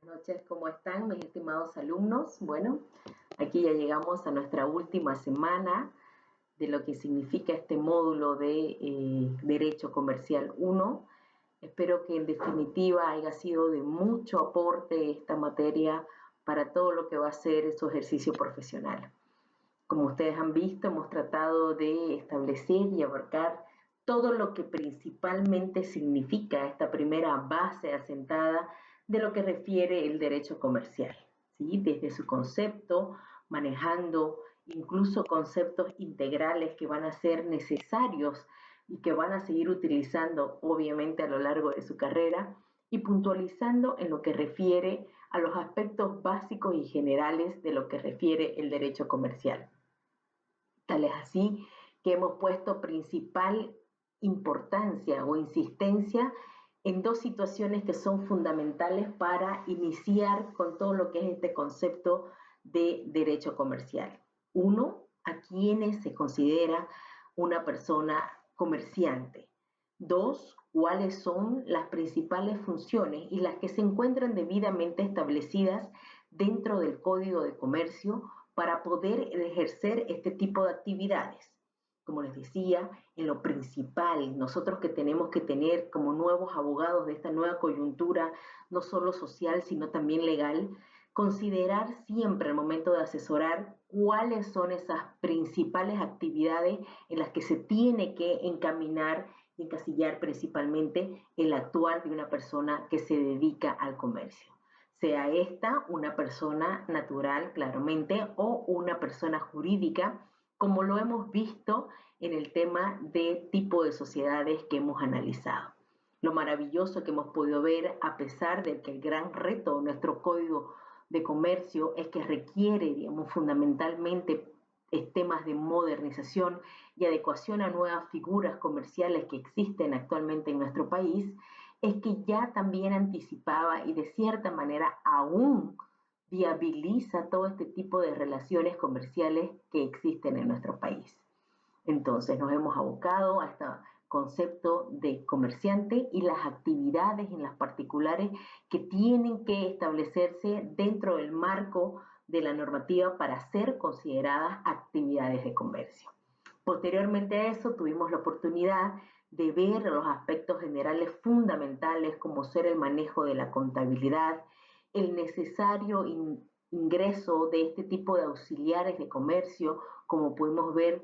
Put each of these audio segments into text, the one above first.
Buenas noches, ¿cómo están mis estimados alumnos? Bueno, aquí ya llegamos a nuestra última semana de lo que significa este módulo de Derecho Comercial 1. Espero que en definitiva haya sido de mucho aporte esta materia para todo lo que va a ser su ejercicio profesional. Como ustedes han visto, hemos tratado de establecer y abarcar todo lo que principalmente significa esta primera base asentada de lo que refiere el derecho comercial, ¿sí? Desde su concepto, manejando incluso conceptos integrales que van a ser necesarios y que van a seguir utilizando obviamente a lo largo de su carrera, y puntualizando en lo que refiere a los aspectos básicos y generales de lo que refiere el derecho comercial. Tal es así que hemos puesto principal importancia o insistencia en dos situaciones que son fundamentales para iniciar con todo lo que es este concepto de derecho comercial. Uno, a quienes se considera una persona comerciante. Dos, cuáles son las principales funciones y las que se encuentran debidamente establecidas dentro del Código de Comercio para poder ejercer este tipo de actividades. Como les decía, en lo principal, nosotros que tenemos que tener como nuevos abogados de esta nueva coyuntura, no solo social, sino también legal, considerar siempre al momento de asesorar cuáles son esas principales actividades en las que se tiene que encaminar y encasillar principalmente el actuar de una persona que se dedica al comercio. Sea esta una persona natural, claramente, o una persona jurídica, como lo hemos visto en el tema de tipo de sociedades que hemos analizado. Lo maravilloso que hemos podido ver, a pesar de que el gran reto de nuestro Código de Comercio es que requiere, digamos, fundamentalmente temas de modernización y adecuación a nuevas figuras comerciales que existen actualmente en nuestro país, es que ya también anticipaba y de cierta manera aún viabiliza todo este tipo de relaciones comerciales que existen en nuestro país. Entonces nos hemos abocado a este concepto de comerciante y las actividades en las particulares que tienen que establecerse dentro del marco de la normativa para ser consideradas actividades de comercio. Posteriormente a eso tuvimos la oportunidad de ver los aspectos generales fundamentales como ser el manejo de la contabilidad, el necesario ingreso de este tipo de auxiliares de comercio, como pudimos ver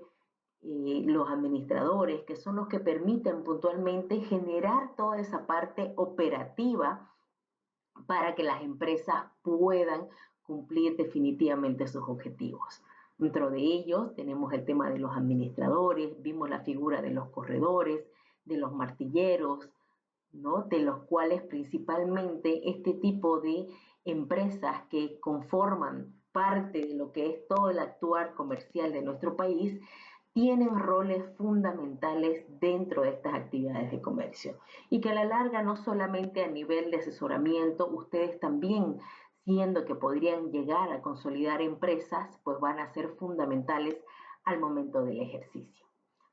los administradores, que son los que permiten puntualmente generar toda esa parte operativa para que las empresas puedan cumplir definitivamente sus objetivos. Dentro de ellos tenemos el tema de los administradores, vimos la figura de los corredores, de los martilleros, ¿no? De los cuales principalmente este tipo de empresas que conforman parte de lo que es todo el actuar comercial de nuestro país tienen roles fundamentales dentro de estas actividades de comercio y que a la larga no solamente a nivel de asesoramiento, ustedes también, siendo que podrían llegar a consolidar empresas, pues van a ser fundamentales al momento del ejercicio.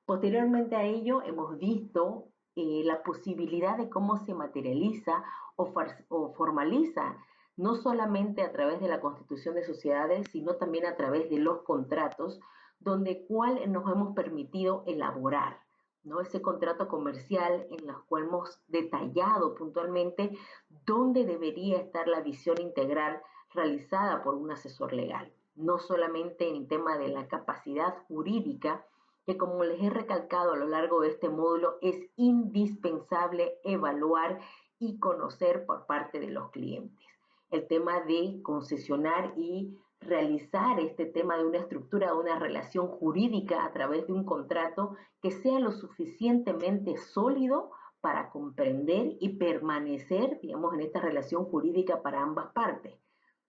Posteriormente a ello hemos visto la posibilidad de cómo se materializa o formaliza no solamente a través de la constitución de sociedades, sino también a través de los contratos, donde cuál nos hemos permitido elaborar, ¿no? Ese contrato comercial en el cual hemos detallado puntualmente dónde debería estar la visión integral realizada por un asesor legal, no solamente en el tema de la capacidad jurídica, que como les he recalcado a lo largo de este módulo, es indispensable evaluar y conocer por parte de los clientes. El tema de concesionar y realizar este tema de una estructura, de una relación jurídica a través de un contrato que sea lo suficientemente sólido para comprender y permanecer, digamos, en esta relación jurídica para ambas partes,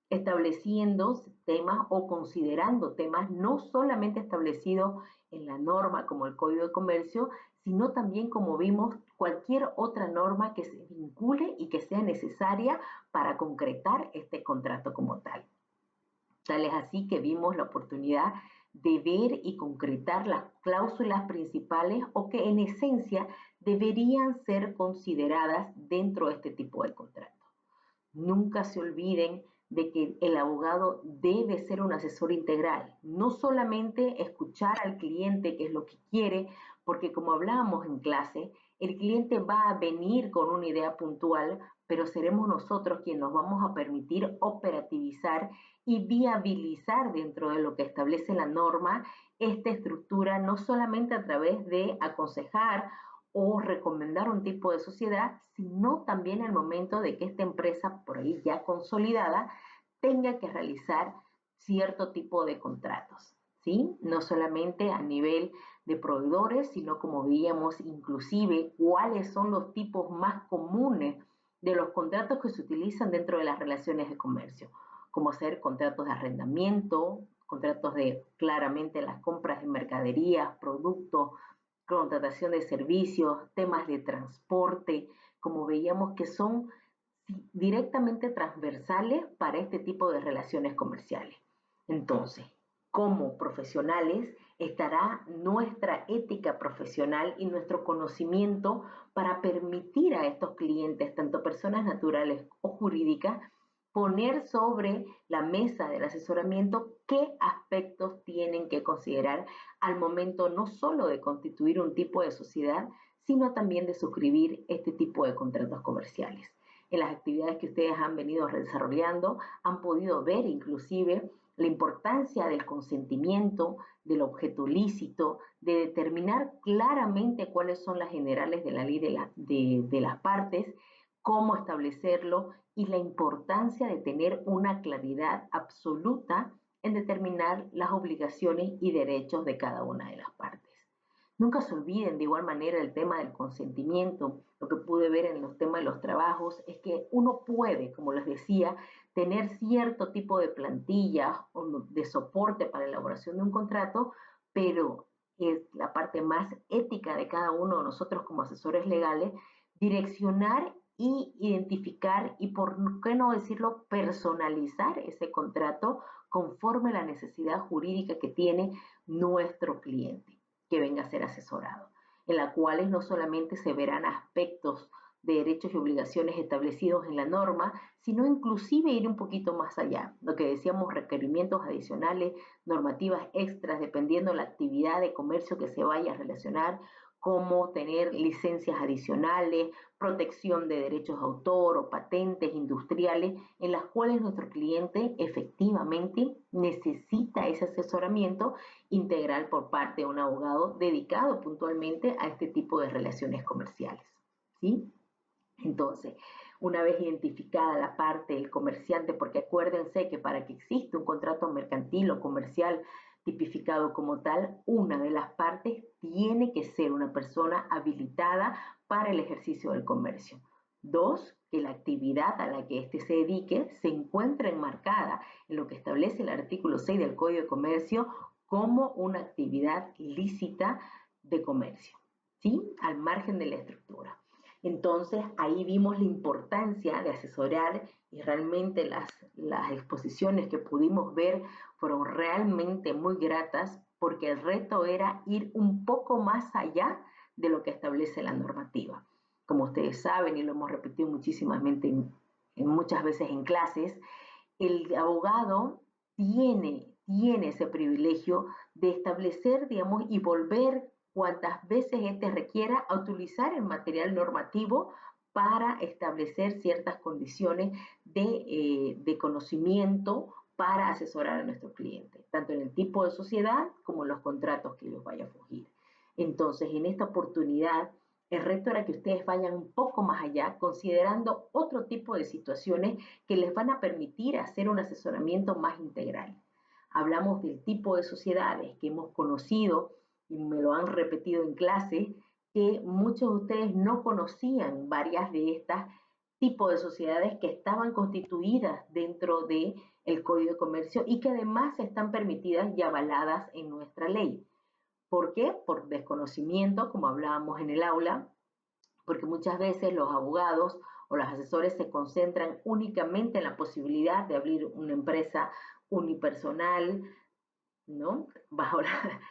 estableciendo temas o considerando temas no solamente establecidos en la norma como el Código de Comercio, sino también, como vimos, cualquier otra norma que se vincule y que sea necesaria para concretar este contrato como tal. Tal es así que vimos la oportunidad de ver y concretar las cláusulas principales o que en esencia deberían ser consideradas dentro de este tipo de contrato. Nunca se olviden de que el abogado debe ser un asesor integral, no solamente escuchar al cliente qué es lo que quiere, porque como hablábamos en clase, el cliente va a venir con una idea puntual, pero seremos nosotros quienes nos vamos a permitir operativizar y viabilizar dentro de lo que establece la norma esta estructura, no solamente a través de aconsejar o recomendar un tipo de sociedad, sino también el momento de que esta empresa, por ahí ya consolidada, tenga que realizar cierto tipo de contratos, ¿sí? No solamente a nivel de proveedores, sino como veíamos inclusive cuáles son los tipos más comunes de los contratos que se utilizan dentro de las relaciones de comercio, como hacer contratos de arrendamiento, contratos de claramente las compras de mercaderías, productos, contratación de servicios, temas de transporte, como veíamos que son directamente transversales para este tipo de relaciones comerciales. Entonces, como profesionales, estará nuestra ética profesional y nuestro conocimiento para permitir a estos clientes, tanto personas naturales o jurídicas, poner sobre la mesa del asesoramiento qué aspectos tienen que considerar al momento no solo de constituir un tipo de sociedad, sino también de suscribir este tipo de contratos comerciales. En las actividades que ustedes han venido desarrollando, han podido ver inclusive la importancia del consentimiento, del objeto lícito, de determinar claramente cuáles son las generales de la ley de las partes, cómo establecerlo y la importancia de tener una claridad absoluta en determinar las obligaciones y derechos de cada una de las partes. Nunca se olviden de igual manera el tema del consentimiento. Lo que pude ver en los temas de los trabajos es que uno puede, como les decía, tener cierto tipo de plantillas o de soporte para la elaboración de un contrato, pero es la parte más ética de cada uno de nosotros como asesores legales, direccionar y identificar y, por qué no decirlo, personalizar ese contrato conforme a la necesidad jurídica que tiene nuestro cliente que venga a ser asesorado, en la cual no solamente se verán aspectos de derechos y obligaciones establecidos en la norma, sino inclusive ir un poquito más allá, lo que decíamos, requerimientos adicionales, normativas extras, dependiendo de la actividad de comercio que se vaya a relacionar, como tener licencias adicionales, protección de derechos de autor o patentes industriales, en las cuales nuestro cliente efectivamente necesita ese asesoramiento integral por parte de un abogado dedicado puntualmente a este tipo de relaciones comerciales, ¿sí? Entonces, una vez identificada la parte del comerciante, porque acuérdense que para que exista un contrato mercantil o comercial tipificado como tal, una de las partes tiene que ser una persona habilitada para el ejercicio del comercio. Dos, que la actividad a la que éste se dedique se encuentre enmarcada en lo que establece el artículo 6 del Código de Comercio como una actividad lícita de comercio, ¿sí? Al margen de la estructura. Entonces ahí vimos la importancia de asesorar y realmente las exposiciones que pudimos ver fueron realmente muy gratas porque el reto era ir un poco más allá de lo que establece la normativa. Como ustedes saben y lo hemos repetido muchas veces en clases, el abogado tiene ese privilegio de establecer, digamos, y volver cuantas veces éste requiera a utilizar el material normativo para establecer ciertas condiciones de conocimiento para asesorar a nuestro cliente, tanto en el tipo de sociedad como en los contratos que ellos vayan a fugir. Entonces, en esta oportunidad, el reto era que ustedes vayan un poco más allá, considerando otro tipo de situaciones que les van a permitir hacer un asesoramiento más integral. Hablamos del tipo de sociedades que hemos conocido y me lo han repetido en clase, que muchos de ustedes no conocían varias de estas tipos de sociedades que estaban constituidas dentro del Código de Comercio y que además están permitidas y avaladas en nuestra ley. ¿Por qué? Por desconocimiento, como hablábamos en el aula, porque muchas veces los abogados o los asesores se concentran únicamente en la posibilidad de abrir una empresa unipersonal, ¿no? Bajo la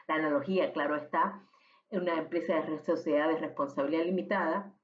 analogía, claro está, una empresa de sociedad de responsabilidad limitada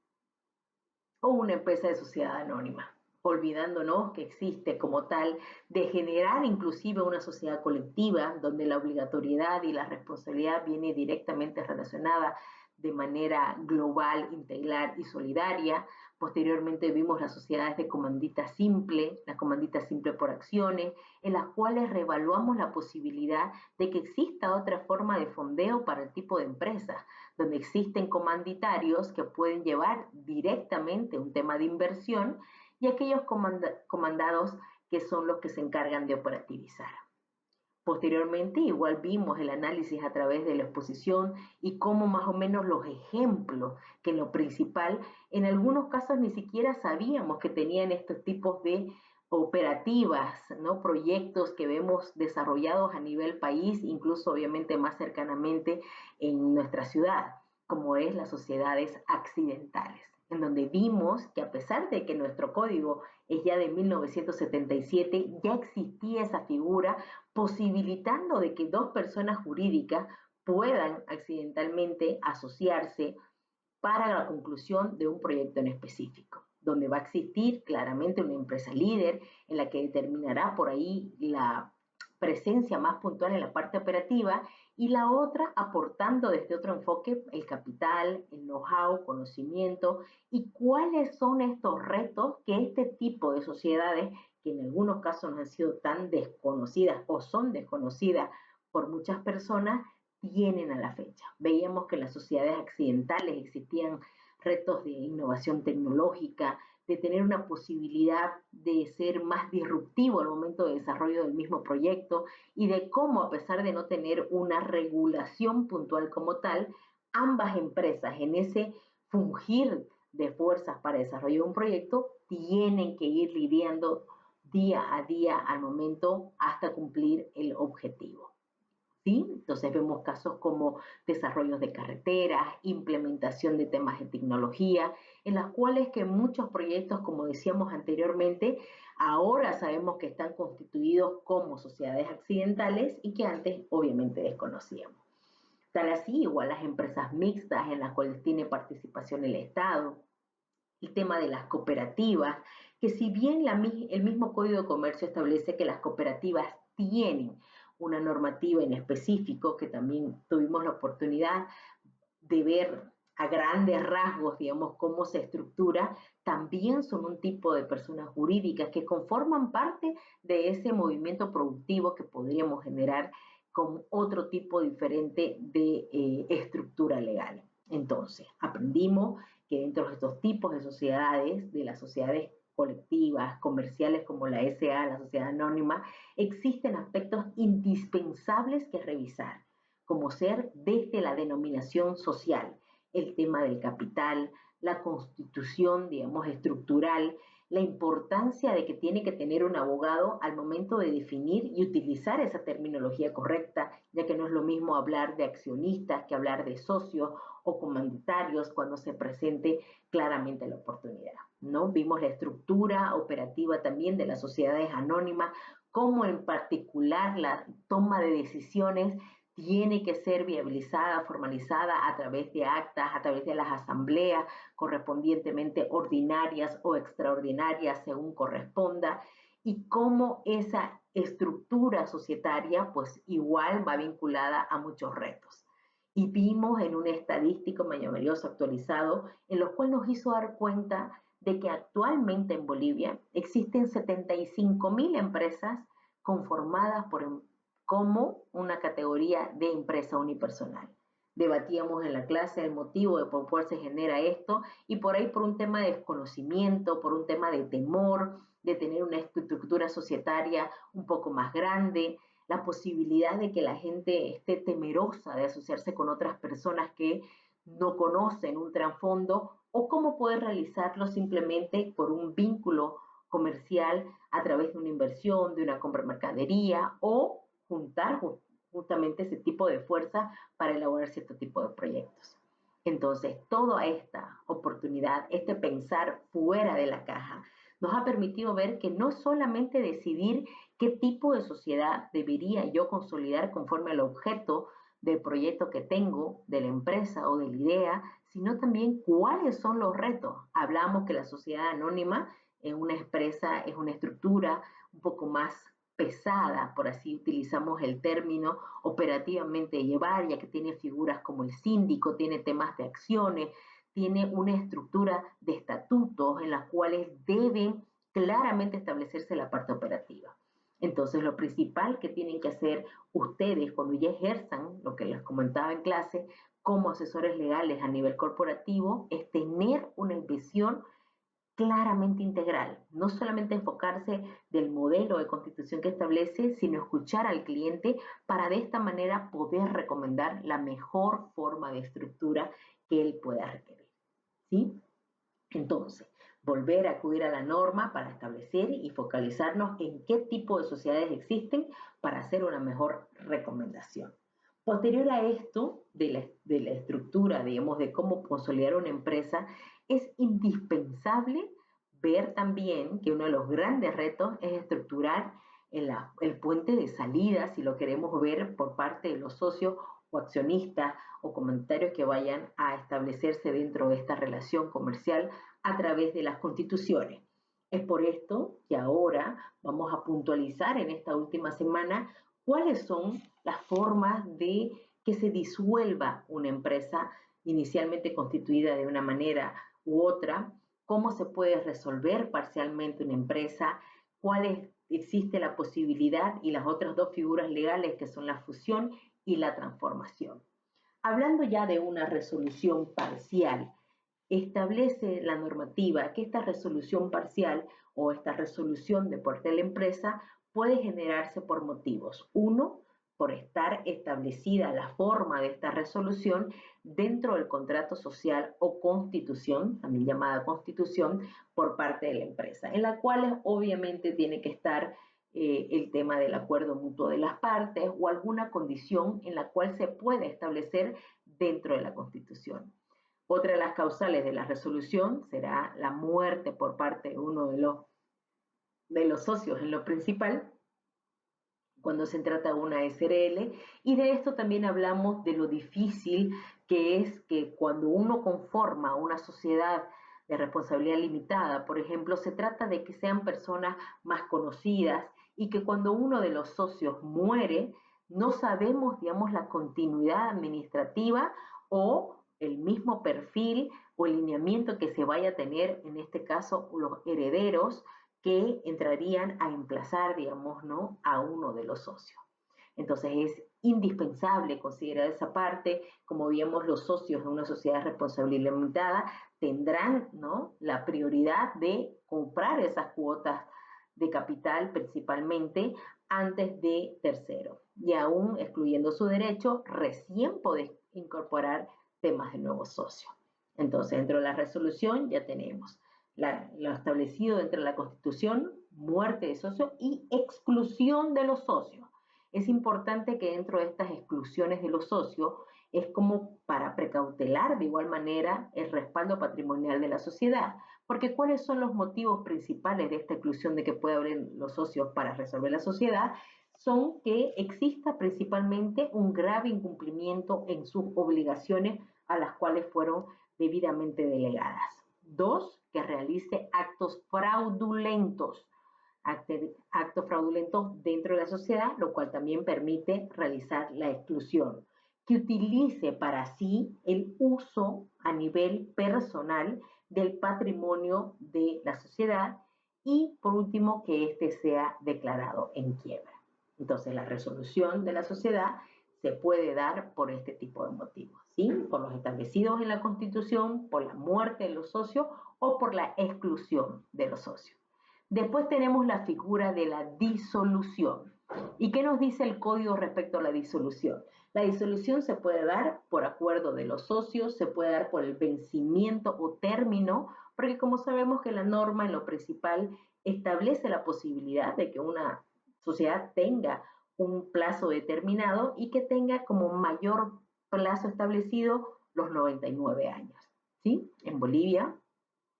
o una empresa de sociedad anónima. olvidándonos que existe como tal, de generar inclusive una sociedad colectiva donde la obligatoriedad y la responsabilidad viene directamente relacionada de manera global, integral y solidaria. Posteriormente vimos las sociedades de comandita simple, la comandita simple por acciones, en las cuales reevaluamos la posibilidad de que exista otra forma de fondeo para el tipo de empresas, donde existen comanditarios que pueden llevar directamente un tema de inversión y aquellos comandados que son los que se encargan de operativizar. Posteriormente, igual vimos el análisis a través de la exposición y cómo más o menos los ejemplos, que en lo principal, en algunos casos ni siquiera sabíamos que tenían estos tipos de operativas, ¿no? Proyectos que vemos desarrollados a nivel país, incluso obviamente más cercanamente en nuestra ciudad, como es las sociedades accidentales, en donde vimos que a pesar de que nuestro código es ya de 1977, ya existía esa figura posibilitando de que dos personas jurídicas puedan accidentalmente asociarse para la conclusión de un proyecto en específico, donde va a existir claramente una empresa líder en la que determinará por ahí la presencia más puntual en la parte operativa y la otra aportando desde otro enfoque el capital, el know-how, conocimiento y cuáles son estos retos que este tipo de sociedades, que en algunos casos no han sido tan desconocidas o son desconocidas por muchas personas, tienen a la fecha. Veíamos que en las sociedades accidentales existían retos de innovación tecnológica, de tener una posibilidad de ser más disruptivo al momento de desarrollo del mismo proyecto y de cómo, a pesar de no tener una regulación puntual como tal, ambas empresas en ese fungir de fuerzas para desarrollar un proyecto tienen que ir lidiando día a día al momento hasta cumplir el objetivo. ¿Sí? Entonces vemos casos como desarrollos de carreteras, implementación de temas de tecnología, en las cuales que muchos proyectos, como decíamos anteriormente, ahora sabemos que están constituidos como sociedades accidentales y que antes obviamente desconocíamos. Tal así, igual las empresas mixtas en las cuales tiene participación el Estado, el tema de las cooperativas, que si bien el mismo Código de Comercio establece que las cooperativas tienen una normativa en específico, que también tuvimos la oportunidad de ver a grandes rasgos, digamos, cómo se estructura, también son un tipo de personas jurídicas que conforman parte de ese movimiento productivo que podríamos generar con otro tipo diferente de estructura legal. Entonces, aprendimos que dentro de estos tipos de sociedades, de las sociedades colectivas, comerciales como la SA, la sociedad anónima, existen aspectos indispensables que revisar, como ser desde la denominación social, el tema del capital, la constitución, digamos, estructural, la importancia de que tiene que tener un abogado al momento de definir y utilizar esa terminología correcta, ya que no es lo mismo hablar de accionistas que hablar de socios o comandatarios cuando se presente claramente la oportunidad, ¿no? Vimos la estructura operativa también de las sociedades anónimas, cómo en particular la toma de decisiones tiene que ser viabilizada, formalizada a través de actas, a través de las asambleas correspondientemente ordinarias o extraordinarias según corresponda, y cómo esa estructura societaria pues igual va vinculada a muchos retos. Y vimos en un estadístico maravilloso actualizado en lo cual nos hizo dar cuenta de que actualmente en Bolivia existen 75.000 empresas conformadas como una categoría de empresa unipersonal. Debatíamos en la clase el motivo de por cuál se genera esto y por ahí por un tema de desconocimiento, por un tema de temor, de tener una estructura societaria un poco más grande, la posibilidad de que la gente esté temerosa de asociarse con otras personas que no conocen un trasfondo o cómo poder realizarlo simplemente por un vínculo comercial a través de una inversión, de una compra de mercadería o juntar justamente ese tipo de fuerza para elaborar cierto tipo de proyectos. Entonces, toda esta oportunidad, este pensar fuera de la caja, nos ha permitido ver que no solamente decidir qué tipo de sociedad debería yo consolidar conforme al objeto del proyecto que tengo, de la empresa o de la idea, sino también cuáles son los retos. Hablamos que la sociedad anónima en una empresa es una estructura un poco más pesada, por así utilizamos el término, operativamente llevar, ya que tiene figuras como el síndico, tiene temas de acciones, tiene una estructura de estatutos en las cuales deben claramente establecerse la parte operativa. Entonces, lo principal que tienen que hacer ustedes cuando ya ejerzan, lo que les comentaba en clase, como asesores legales a nivel corporativo, es tener una visión claramente integral, no solamente enfocarse del modelo de constitución que establece, sino escuchar al cliente para de esta manera poder recomendar la mejor forma de estructura que él pueda requerir. ¿Sí? Entonces, volver a acudir a la norma para establecer y focalizarnos en qué tipo de sociedades existen para hacer una mejor recomendación. Posterior a esto, de la estructura, digamos, de cómo consolidar una empresa, es indispensable ver también que uno de los grandes retos es estructurar el puente de salida, si lo queremos ver por parte de los socios o accionistas o comentarios que vayan a establecerse dentro de esta relación comercial a través de las constituciones. Es por esto que ahora vamos a puntualizar en esta última semana cuáles son las formas de que se disuelva una empresa inicialmente constituida de una manera u otra, cómo se puede resolver parcialmente una empresa, cuáles existe la posibilidad y las otras dos figuras legales que son la fusión y la transformación. Hablando ya de una resolución parcial, establece la normativa que esta resolución parcial o esta resolución de parte de la empresa puede generarse por motivos. Uno, por estar establecida la forma de esta resolución dentro del contrato social o constitución, también llamada constitución, por parte de la empresa, en la cual obviamente tiene que estar el tema del acuerdo mutuo de las partes o alguna condición en la cual se puede establecer dentro de la constitución. Otra de las causales de la resolución será la muerte por parte de uno de los socios en lo principal, cuando se trata de una SRL, y de esto también hablamos de lo difícil que es que cuando uno conforma una sociedad de responsabilidad limitada, por ejemplo, se trata de que sean personas más conocidas y que cuando uno de los socios muere, no sabemos, digamos, la continuidad administrativa o el mismo perfil o el lineamiento que se vaya a tener, en este caso, los herederos, que entrarían a emplazar, digamos, ¿no?, a uno de los socios. Entonces es indispensable considerar esa parte. Como vimos, los socios de una sociedad de responsabilidad limitada tendrán, ¿no?, la prioridad de comprar esas cuotas de capital principalmente antes de terceros, y aún excluyendo su derecho, recién puede incorporar temas de nuevos socios. Entonces, dentro de la resolución ya tenemos lo establecido dentro de la Constitución, muerte de socios y exclusión de los socios. Es importante que dentro de estas exclusiones de los socios es como para precautelar de igual manera el respaldo patrimonial de la sociedad, porque ¿cuáles son los motivos principales de esta exclusión de que puede haber los socios para resolver la sociedad? Son que exista principalmente un grave incumplimiento en sus obligaciones a las cuales fueron debidamente delegadas. Dos, que realice actos fraudulentos dentro de la sociedad, lo cual también permite realizar la exclusión. Que utilice para sí el uso a nivel personal del patrimonio de la sociedad y, por último, que éste sea declarado en quiebra. Entonces, la resolución de la sociedad se puede dar por este tipo de motivos, ¿sí? Por los establecidos en la Constitución, por la muerte de los socios o por la exclusión de los socios. Después tenemos la figura de la disolución. ¿Y qué nos dice el código respecto a la disolución? La disolución se puede dar por acuerdo de los socios, se puede dar por el vencimiento o término, porque como sabemos que la norma en lo principal establece la posibilidad de que una sociedad tenga un plazo determinado y que tenga como mayor plazo establecido los 99 años, ¿sí? En Bolivia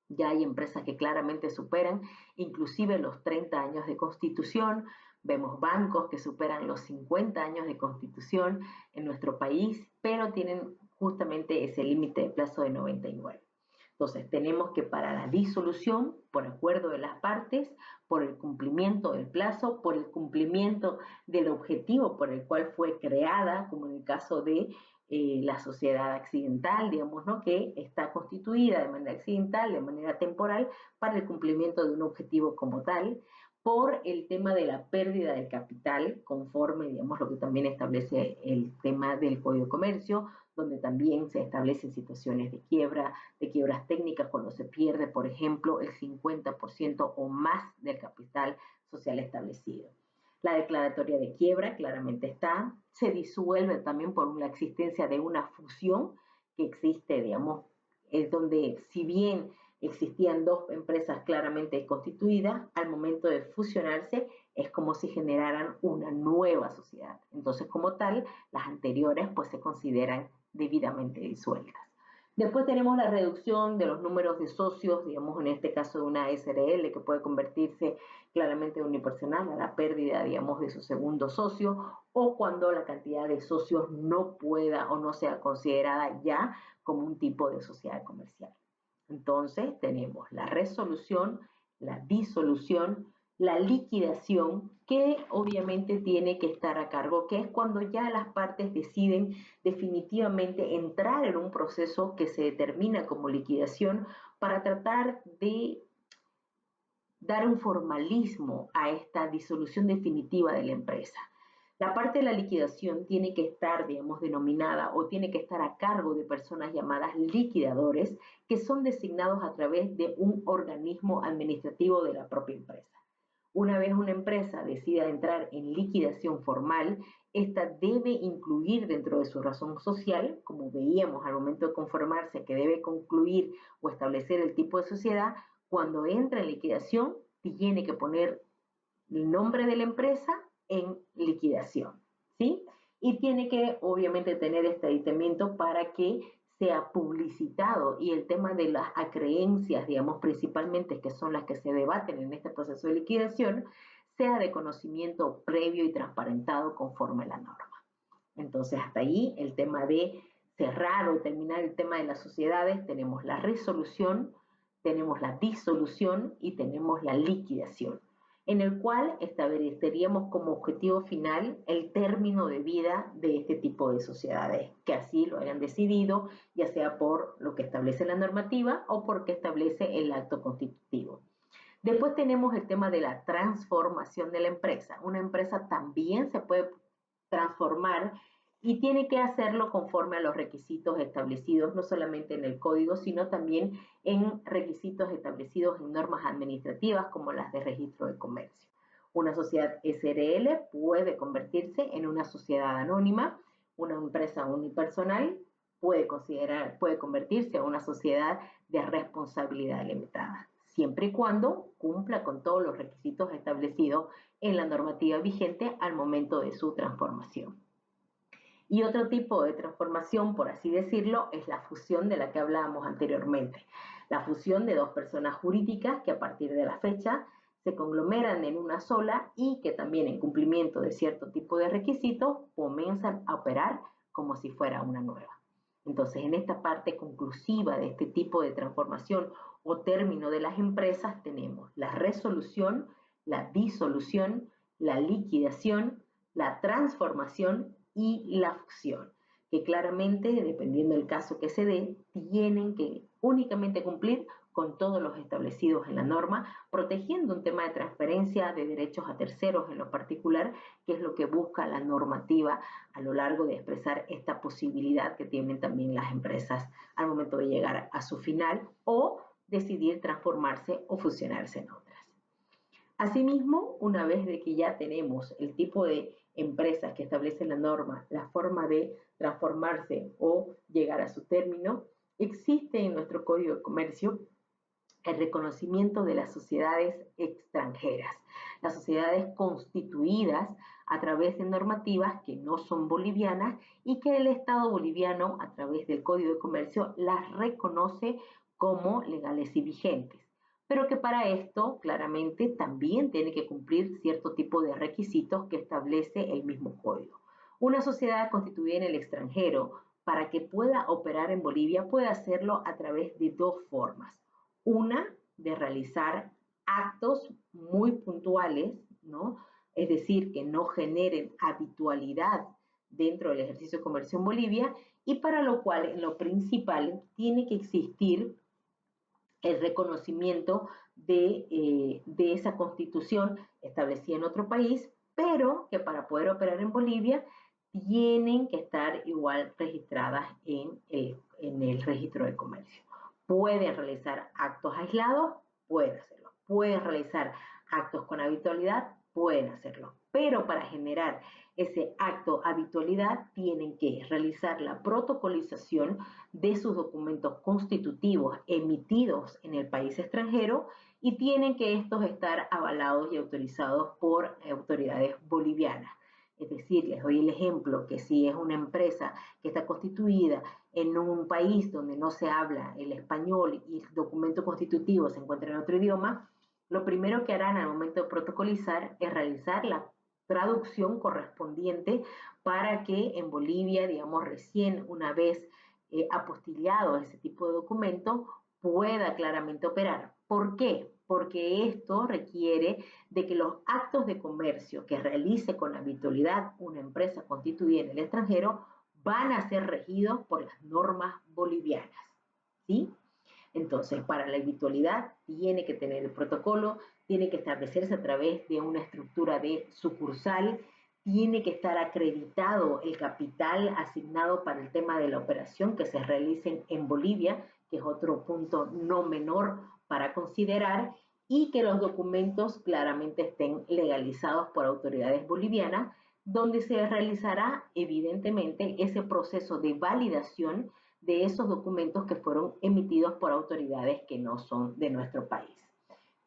ya hay empresas que claramente superan inclusive los 30 años de constitución. Vemos bancos que superan los 50 años de constitución en nuestro país, pero tienen justamente ese límite de plazo de 99. Entonces, tenemos que para la disolución, por acuerdo de las partes, por el cumplimiento del plazo, por el cumplimiento del objetivo por el cual fue creada, como en el caso de la sociedad accidental, digamos, ¿no? Que está constituida de manera accidental, de manera temporal, para el cumplimiento de un objetivo como tal, por el tema de la pérdida del capital, conforme, digamos, lo que también establece el tema del Código de Comercio, donde también se establecen situaciones de quiebras técnicas, cuando se pierde, por ejemplo, el 50% o más del capital social establecido. La declaratoria de quiebra claramente está, se disuelve también por la existencia de una fusión que existe, digamos, es donde si bien existían dos empresas claramente constituidas, al momento de fusionarse es como si generaran una nueva sociedad. Entonces, como tal, las anteriores pues se consideran debidamente disueltas. Después tenemos la reducción de los números de socios, digamos en este caso de una SRL que puede convertirse claramente en unipersonal a la pérdida, digamos, de su segundo socio, o cuando la cantidad de socios no pueda o no sea considerada ya como un tipo de sociedad comercial. Entonces tenemos la resolución, la disolución, la liquidación, que obviamente tiene que estar a cargo, que es cuando ya las partes deciden definitivamente entrar en un proceso que se determina como liquidación para tratar de dar un formalismo a esta disolución definitiva de la empresa. La parte de la liquidación tiene que estar, digamos, denominada o tiene que estar a cargo de personas llamadas liquidadores, que son designados a través de un organismo administrativo de la propia empresa. Una vez una empresa decida entrar en liquidación formal, esta debe incluir dentro de su razón social, como veíamos al momento de conformarse, que debe concluir o establecer el tipo de sociedad. Cuando entra en liquidación, tiene que poner el nombre de la empresa en liquidación, ¿sí? Y tiene que, obviamente, tener este aditamento para que sea publicitado, y el tema de las acreencias, digamos, principalmente, que son las que se debaten en este proceso de liquidación, sea de conocimiento previo y transparentado conforme a la norma. Entonces, hasta ahí el tema de cerrar o terminar el tema de las sociedades, tenemos la resolución, tenemos la disolución y tenemos la liquidación, en el cual estableceríamos como objetivo final el término de vida de este tipo de sociedades, que así lo hayan decidido, ya sea por lo que establece la normativa o porque establece el acto constitutivo. Después tenemos el tema de la transformación de la empresa. Una empresa también se puede transformar y tiene que hacerlo conforme a los requisitos establecidos, no solamente en el código, sino también en requisitos establecidos en normas administrativas como las de registro de comercio. Una sociedad SRL puede convertirse en una sociedad anónima, una empresa unipersonal puede convertirse en una sociedad de responsabilidad limitada, siempre y cuando cumpla con todos los requisitos establecidos en la normativa vigente al momento de su transformación. Y otro tipo de transformación, por así decirlo, es la fusión de la que hablábamos anteriormente. La fusión de dos personas jurídicas que a partir de la fecha se conglomeran en una sola y que también en cumplimiento de cierto tipo de requisitos comienzan a operar como si fuera una nueva. Entonces, en esta parte conclusiva de este tipo de transformación o término de las empresas tenemos la resolución, la disolución, la liquidación, la transformación y la fusión, que claramente, dependiendo del caso que se dé, tienen que únicamente cumplir con todos los establecidos en la norma, protegiendo un tema de transferencia de derechos a terceros en lo particular, que es lo que busca la normativa a lo largo de expresar esta posibilidad que tienen también las empresas al momento de llegar a su final o decidir transformarse o fusionarse en otras. Asimismo, una vez de que ya tenemos el tipo de empresas que establece la norma, la forma de transformarse o llegar a su término, existe en nuestro Código de Comercio el reconocimiento de las sociedades extranjeras, las sociedades constituidas a través de normativas que no son bolivianas y que el Estado boliviano, a través del Código de Comercio, las reconoce como legales y vigentes, pero que para esto claramente también tiene que cumplir cierto tipo de requisitos que establece el mismo código. Una sociedad constituida en el extranjero para que pueda operar en Bolivia, puede hacerlo a través de dos formas. Una, de realizar actos muy puntuales, ¿no? Es decir, que no generen habitualidad dentro del ejercicio de comercio en Bolivia, y para lo cual, en lo principal, tiene que existir el reconocimiento de esa constitución establecida en otro país, pero que para poder operar en Bolivia tienen que estar igual registradas en el registro de comercio. Pueden realizar actos aislados, pueden hacerlo. Pueden realizar actos con habitualidad, pueden hacerlo. Pero para generar ese acto habitualidad tienen que realizar la protocolización de sus documentos constitutivos emitidos en el país extranjero y tienen que estos estar avalados y autorizados por autoridades bolivianas. Es decir, les doy el ejemplo que si es una empresa que está constituida en un país donde no se habla el español y el documento constitutivo se encuentra en otro idioma, lo primero que harán al momento de protocolizar es realizar la traducción correspondiente para que en Bolivia, digamos, recién una vez apostillado ese tipo de documento, pueda claramente operar. ¿Por qué? Porque esto requiere de que los actos de comercio que realice con habitualidad una empresa constituida en el extranjero van a ser regidos por las normas bolivianas, ¿sí? Entonces, para la habitualidad tiene que tener el protocolo, tiene que establecerse a través de una estructura de sucursal, tiene que estar acreditado el capital asignado para el tema de la operación que se realice en Bolivia, que es otro punto no menor para considerar, y que los documentos claramente estén legalizados por autoridades bolivianas, donde se realizará evidentemente ese proceso de validación de esos documentos que fueron emitidos por autoridades que no son de nuestro país.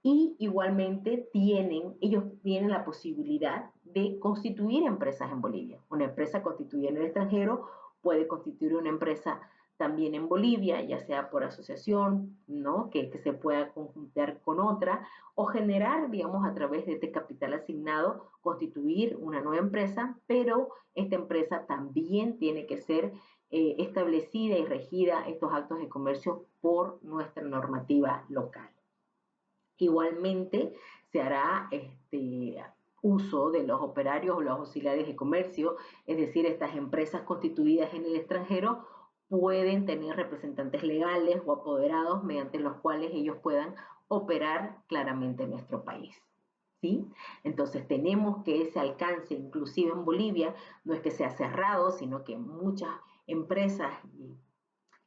Y igualmente ellos tienen la posibilidad de constituir empresas en Bolivia. Una empresa constituida en el extranjero puede constituir una empresa también en Bolivia, ya sea por asociación, ¿no? que se pueda conjuntar con otra, o generar, digamos, a través de este capital asignado, constituir una nueva empresa, pero esta empresa también tiene que ser establecida y regida estos actos de comercio por nuestra normativa local. Igualmente se hará uso de los operarios o los auxiliares de comercio, es decir, estas empresas constituidas en el extranjero pueden tener representantes legales o apoderados mediante los cuales ellos puedan operar claramente en nuestro país. ¿Sí? Entonces tenemos que ese alcance, inclusive en Bolivia, no es que sea cerrado, sino que muchas empresas,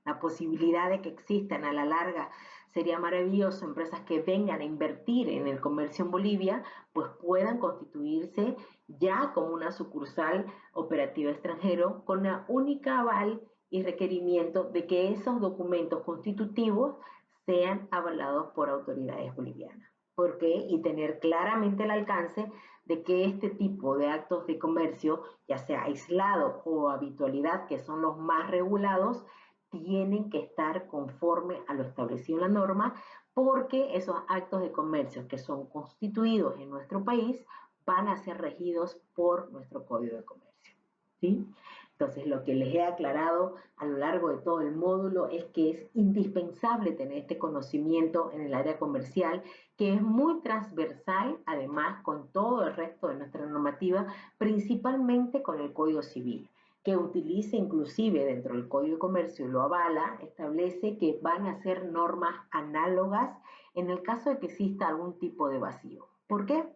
la posibilidad de que existan a la larga sería maravilloso, empresas que vengan a invertir en el comercio en Bolivia, pues puedan constituirse ya como una sucursal operativa extranjero con la única aval y requerimiento de que esos documentos constitutivos sean avalados por autoridades bolivianas. ¿Por qué? Y tener claramente el alcance de que este tipo de actos de comercio, ya sea aislado o habitualidad, que son los más regulados, tienen que estar conforme a lo establecido en la norma, porque esos actos de comercio que son constituidos en nuestro país van a ser regidos por nuestro Código de Comercio. ¿Sí? Entonces, lo que les he aclarado a lo largo de todo el módulo es que es indispensable tener este conocimiento en el área comercial, que es muy transversal, además, con todo el resto de nuestra normativa, principalmente con el Código Civil, que utilice inclusive dentro del Código de Comercio y lo avala, establece que van a ser normas análogas en el caso de que exista algún tipo de vacío. ¿Por qué?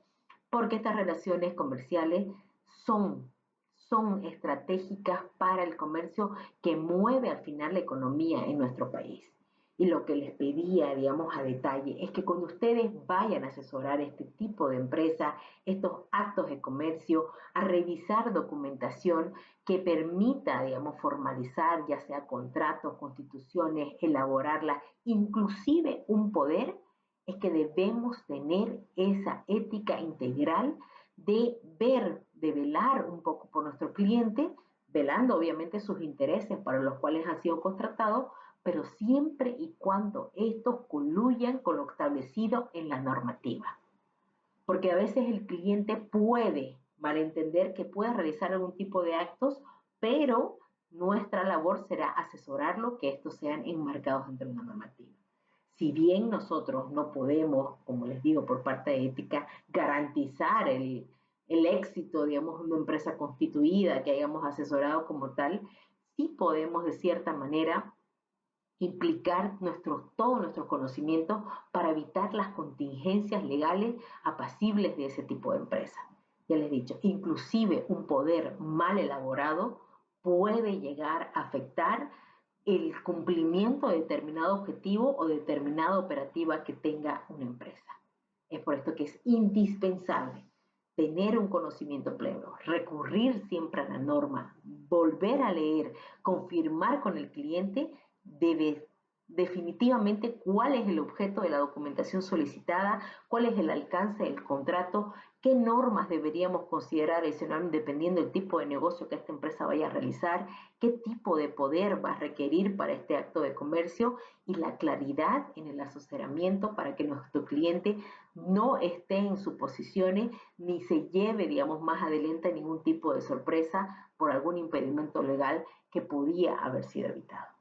Porque estas relaciones comerciales son estratégicas para el comercio que mueve al final la economía en nuestro país. Y lo que les pedía, digamos, a detalle, es que cuando ustedes vayan a asesorar este tipo de empresa, estos actos de comercio, a revisar documentación que permita, digamos, formalizar, ya sea contratos, constituciones, elaborarlas, inclusive un poder, es que debemos tener esa ética integral de ver, de velar un poco por nuestro cliente, velando obviamente sus intereses para los cuales han sido contratados, pero siempre y cuando estos coluyan con lo establecido en la normativa. Porque a veces el cliente puede malentender que pueda realizar algún tipo de actos, pero nuestra labor será asesorarlo que estos sean enmarcados dentro de una normativa. Si bien nosotros no podemos, como les digo, por parte de ética, garantizar el éxito, digamos, de una empresa constituida que hayamos asesorado como tal, sí podemos de cierta manera implicar todos nuestros conocimientos para evitar las contingencias legales apacibles de ese tipo de empresa. Ya les he dicho, inclusive un poder mal elaborado puede llegar a afectar el cumplimiento de determinado objetivo o determinada operativa que tenga una empresa. Es por esto que es indispensable tener un conocimiento pleno, recurrir siempre a la norma, volver a leer, confirmar con el cliente debe definitivamente cuál es el objeto de la documentación solicitada, cuál es el alcance del contrato, qué normas deberíamos considerar adicionalmente dependiendo del tipo de negocio que esta empresa vaya a realizar, qué tipo de poder va a requerir para este acto de comercio y la claridad en el asesoramiento para que nuestro cliente no esté en suposiciones ni se lleve, digamos, más adelante ningún tipo de sorpresa por algún impedimento legal que podía haber sido evitado.